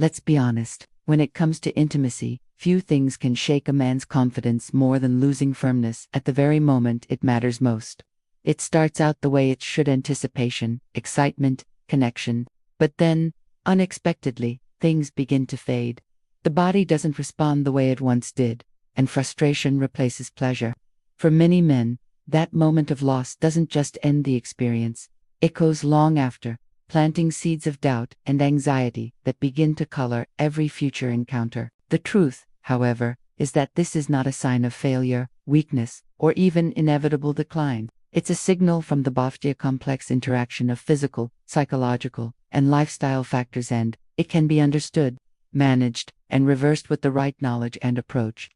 Let's be honest, when it comes to intimacy, few things can shake a man's confidence more than losing firmness at the very moment it matters most. It starts out the way it should: anticipation, excitement, connection. But then, unexpectedly, things begin to fade. The body doesn't respond the way it once did, and frustration replaces pleasure. For many men, that moment of loss doesn't just end the experience, it goes long after, planting seeds of doubt and anxiety that begin to color every future encounter. The truth, however, is that this is not a sign of failure, weakness, or even inevitable decline. It's a signal from the body, a complex interaction of physical, psychological, and lifestyle factors, and it can be understood, managed, and reversed with the right knowledge and approach.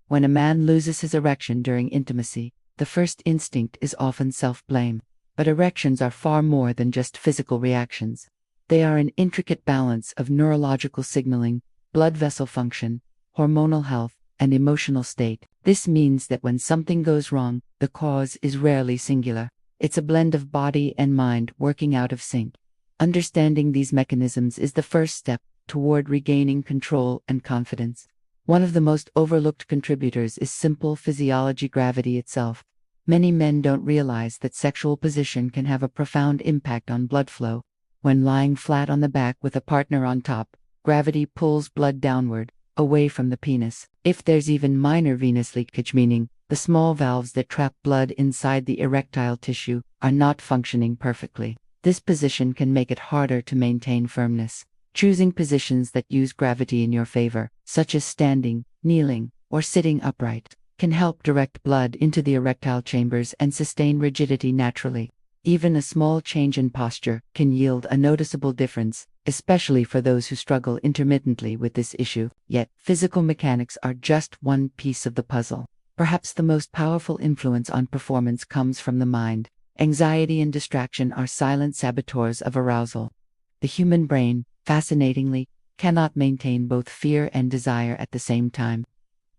When a man loses his erection during intimacy, the first instinct is often self-blame. But erections are far more than just physical reactions. They are an intricate balance of neurological signaling, blood vessel function, hormonal health, and emotional state. This means that when something goes wrong, the cause is rarely singular. It's a blend of body and mind working out of sync. Understanding these mechanisms is the first step toward regaining control and confidence. One of the most overlooked contributors is simple physiology: gravity itself. Many men don't realize that sexual position can have a profound impact on blood flow. When lying flat on the back with a partner on top, gravity pulls blood downward, away from the penis. If there's even minor venous leakage, meaning the small valves that trap blood inside the erectile tissue are not functioning perfectly, this position can make it harder to maintain firmness. Choosing positions that use gravity in your favor, such as standing, kneeling, or sitting upright, can help direct blood into the erectile chambers and sustain rigidity naturally. Even a small change in posture can yield a noticeable difference, especially for those who struggle intermittently with this issue. Yet, physical mechanics are just one piece of the puzzle. Perhaps the most powerful influence on performance comes from the mind. Anxiety and distraction are silent saboteurs of arousal. The human brain, fascinatingly, cannot maintain both fear and desire at the same time.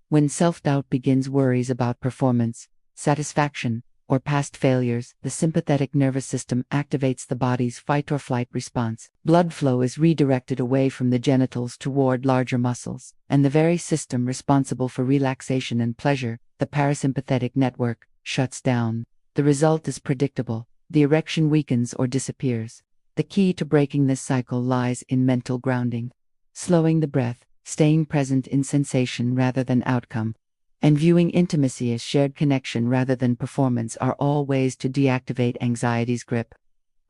When self-doubt begins, worries about performance, satisfaction, or past failures, the sympathetic nervous system activates the body's fight-or-flight response. Blood flow is redirected away from the genitals toward larger muscles, and the very system responsible for relaxation and pleasure, the parasympathetic network, shuts down. The result is predictable: the erection weakens or disappears. The key to breaking this cycle lies in mental grounding. Slowing the breath, staying present in sensation rather than outcome, and viewing intimacy as shared connection rather than performance are all ways to deactivate anxiety's grip.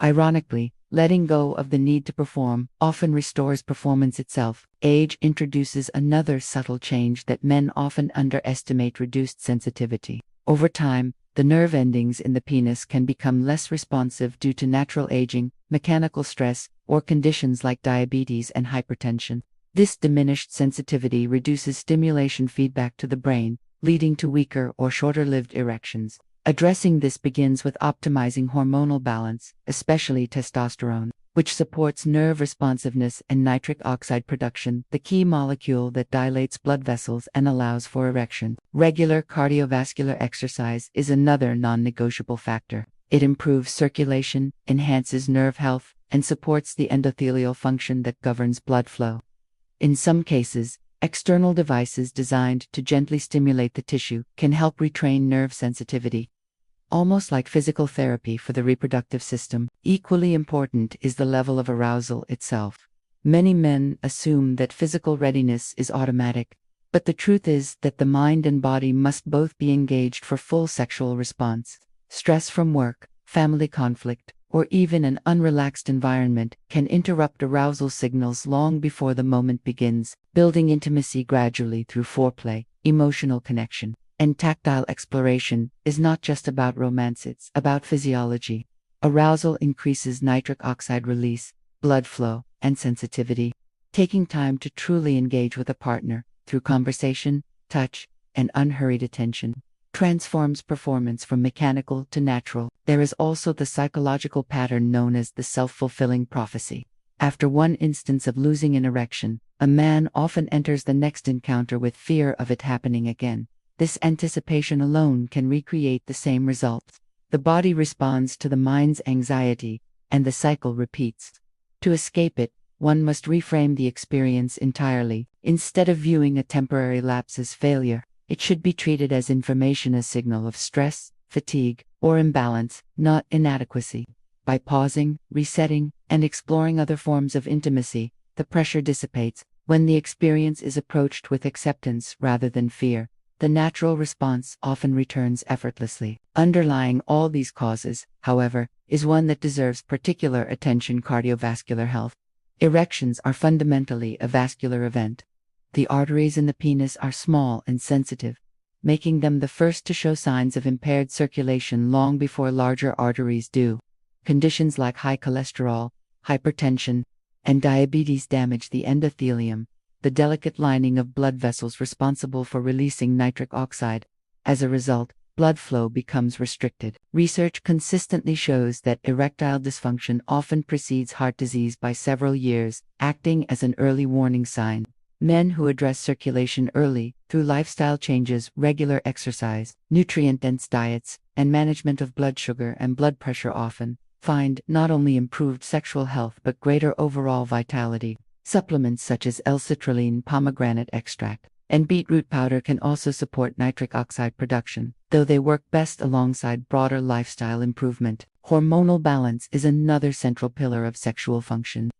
Ironically, letting go of the need to perform often restores performance itself. Age introduces another subtle change that men often underestimate: reduced sensitivity. Over time, the nerve endings in the penis can become less responsive due to natural aging, mechanical stress, or conditions like diabetes and hypertension. This diminished sensitivity reduces stimulation feedback to the brain, leading to weaker or shorter-lived erections. Addressing this begins with optimizing hormonal balance, especially testosterone, which supports nerve responsiveness and nitric oxide production, the key molecule that dilates blood vessels and allows for erection. Regular cardiovascular exercise is another non-negotiable factor. It improves circulation, enhances nerve health, and supports the endothelial function that governs blood flow. In some cases, external devices designed to gently stimulate the tissue can help retrain nerve sensitivity. Almost like physical therapy for the reproductive system, equally important is the level of arousal itself. Many men assume that physical readiness is automatic, but the truth is that the mind and body must both be engaged for full sexual response. Stress from work, family conflict, or even an unrelaxed environment can interrupt arousal signals long before the moment begins. Building intimacy gradually through foreplay, emotional connection, and tactile exploration is not just about romance, it's about physiology. Arousal increases nitric oxide release, blood flow, and sensitivity. Taking time to truly engage with a partner, through conversation, touch, and unhurried attention, transforms performance from mechanical to natural. There is also the psychological pattern known as the self-fulfilling prophecy. After one instance of losing an erection, a man often enters the next encounter with fear of it happening again. This anticipation alone can recreate the same results. The body responds to the mind's anxiety, and the cycle repeats. To escape it, one must reframe the experience entirely. Instead of viewing a temporary lapse as failure, it should be treated as information, a signal of stress, fatigue, or imbalance, not inadequacy. By pausing, resetting, and exploring other forms of intimacy, the pressure dissipates. When the experience is approached with acceptance rather than fear, the natural response often returns effortlessly. Underlying all these causes, however, is one that deserves particular attention: cardiovascular health. Erections are fundamentally a vascular event. The arteries in the penis are small and sensitive, making them the first to show signs of impaired circulation long before larger arteries do. Conditions like high cholesterol, hypertension, and diabetes damage the endothelium, the delicate lining of blood vessels responsible for releasing nitric oxide. As a result, blood flow becomes restricted. Research consistently shows that erectile dysfunction often precedes heart disease by several years, acting as an early warning sign. Men who address circulation early, through lifestyle changes, regular exercise, nutrient-dense diets, and management of blood sugar and blood pressure, often find not only improved sexual health but greater overall vitality. Supplements such as L-citrulline, pomegranate extract, and beetroot powder can also support nitric oxide production, though they work best alongside broader lifestyle improvement. Hormonal balance is another central pillar of sexual function.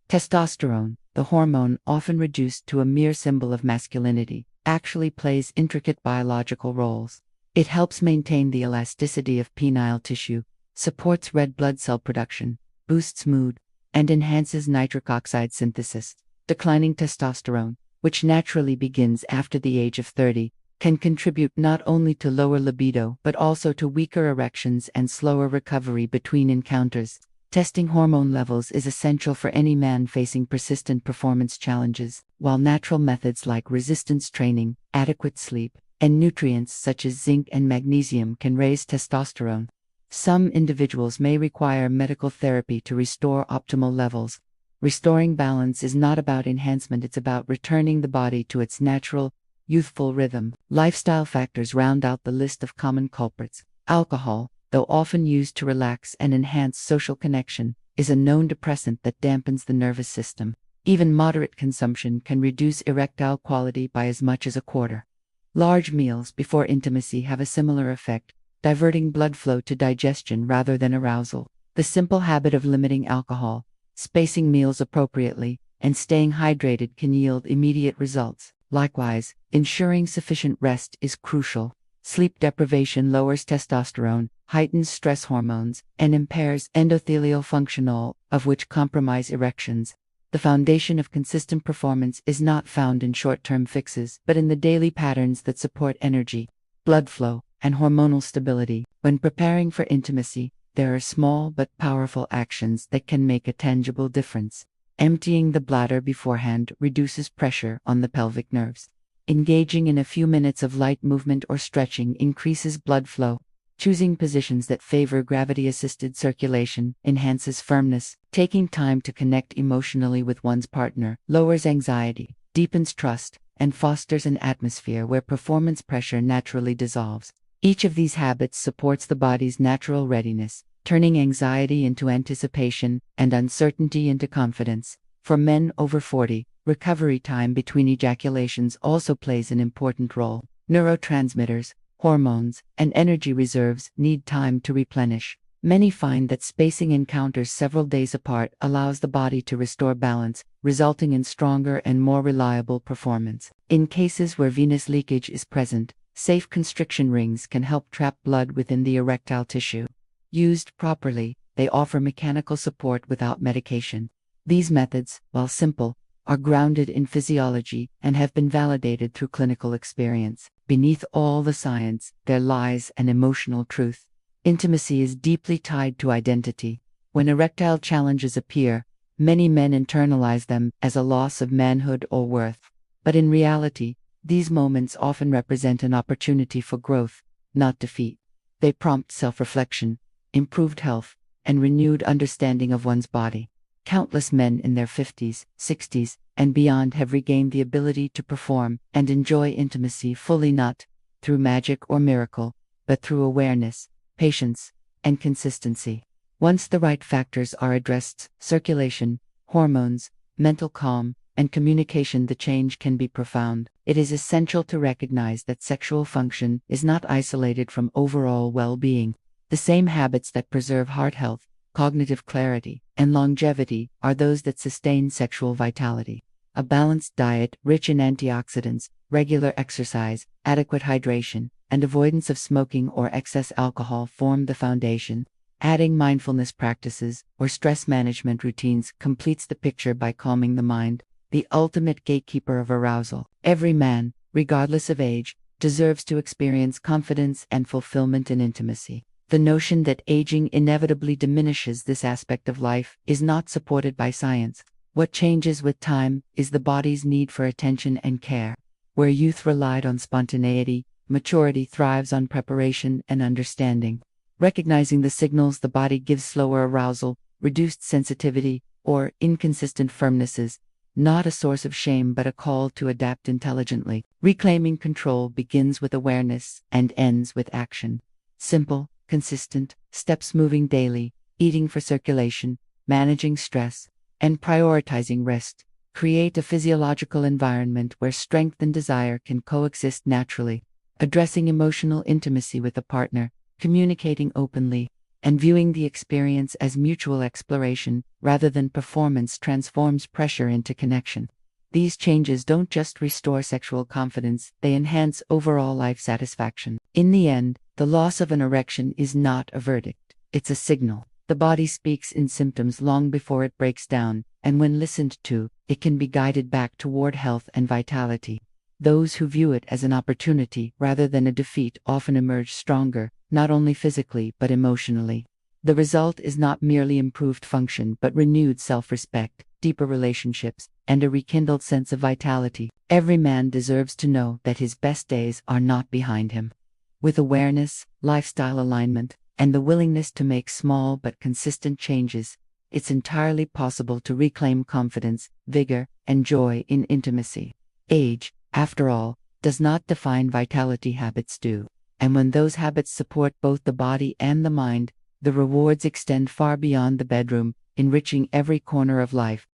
Testosterone, the hormone often reduced to a mere symbol of masculinity, actually plays intricate biological roles. It helps maintain the elasticity of penile tissue, supports red blood cell production, boosts mood, and enhances nitric oxide synthesis. Declining testosterone, which naturally begins after the age of 30, can contribute not only to lower libido but also to weaker erections and slower recovery between encounters. Testing hormone levels is essential for any man facing persistent performance challenges, while natural methods like resistance training, adequate sleep, and nutrients such as zinc and magnesium can raise testosterone. Some individuals may require medical therapy to restore optimal levels. Restoring balance is not about enhancement, it's about returning the body to its natural, youthful rhythm. Lifestyle factors round out the list of common culprits. Alcohol, though often used to relax and enhance social connection, is a known depressant that dampens the nervous system. Even moderate consumption can reduce erectile quality by as much as a quarter. Large meals before intimacy have a similar effect, diverting blood flow to digestion rather than arousal. The simple habit of limiting alcohol, spacing meals appropriately, and staying hydrated can yield immediate results. Likewise, ensuring sufficient rest is crucial. Sleep deprivation lowers testosterone, heightens stress hormones, and impairs endothelial function, all of which compromise erections. The foundation of consistent performance is not found in short-term fixes, but in the daily patterns that support energy, blood flow, and hormonal stability. When preparing for intimacy, there are small but powerful actions that can make a tangible difference. Emptying the bladder beforehand reduces pressure on the pelvic nerves. Engaging in a few minutes of light movement or stretching increases blood flow. Choosing positions that favor gravity-assisted circulation enhances firmness. Taking time to connect emotionally with one's partner lowers anxiety, deepens trust, and fosters an atmosphere where performance pressure naturally dissolves. Each of these habits supports the body's natural readiness, turning anxiety into anticipation and uncertainty into confidence. For men over 40, recovery time between ejaculations also plays an important role. Neurotransmitters, hormones, and energy reserves need time to replenish. Many find that spacing encounters several days apart allows the body to restore balance, resulting in stronger and more reliable performance. In cases where venous leakage is present, safe constriction rings can help trap blood within the erectile tissue. Used properly, they offer mechanical support without medication. These methods, while simple, are grounded in physiology and have been validated through clinical experience. Beneath all the science, there lies an emotional truth. Intimacy is deeply tied to identity. When erectile challenges appear, many men internalize them as a loss of manhood or worth. But in reality, these moments often represent an opportunity for growth, not defeat. They prompt self-reflection, improved health, and renewed understanding of one's body. Countless men in their 50s, 60s, and beyond have regained the ability to perform and enjoy intimacy fully, not through magic or miracle, but through awareness, patience, and consistency. Once the right factors are addressed, circulation, hormones, mental calm, and communication, the change can be profound. It is essential to recognize that sexual function is not isolated from overall well-being. The same habits that preserve heart health, cognitive clarity, and longevity are those that sustain sexual vitality. A balanced diet, rich in antioxidants, regular exercise, adequate hydration, and avoidance of smoking or excess alcohol form the foundation. Adding mindfulness practices or stress management routines completes the picture by calming the mind, the ultimate gatekeeper of arousal. Every man, regardless of age, deserves to experience confidence and fulfillment in intimacy. The notion that aging inevitably diminishes this aspect of life is not supported by science. What changes with time is the body's need for attention and care. Where youth relied on spontaneity, maturity thrives on preparation and understanding. Recognizing the signals the body gives: slower arousal, reduced sensitivity, or inconsistent firmness, is not a source of shame but a call to adapt intelligently. Reclaiming control begins with awareness and ends with action. Simple, consistent steps: moving daily, eating for circulation, managing stress, and prioritizing rest, create a physiological environment where strength and desire can coexist naturally. Addressing emotional intimacy with a partner, communicating openly, and viewing the experience as mutual exploration rather than performance transforms pressure into connection. These changes don't just restore sexual confidence, they enhance overall life satisfaction. In the end, the loss of an erection is not a verdict, it's a signal. The body speaks in symptoms long before it breaks down, and when listened to, it can be guided back toward health and vitality. Those who view it as an opportunity rather than a defeat often emerge stronger, not only physically but emotionally. The result is not merely improved function but renewed self-respect, deeper relationships, and a rekindled sense of vitality. Every man deserves to know that his best days are not behind him. With awareness, lifestyle alignment, and the willingness to make small but consistent changes, it's entirely possible to reclaim confidence, vigor, and joy in intimacy. Age, after all, does not define vitality, habits do. And when those habits support both the body and the mind, the rewards extend far beyond the bedroom, enriching every corner of life.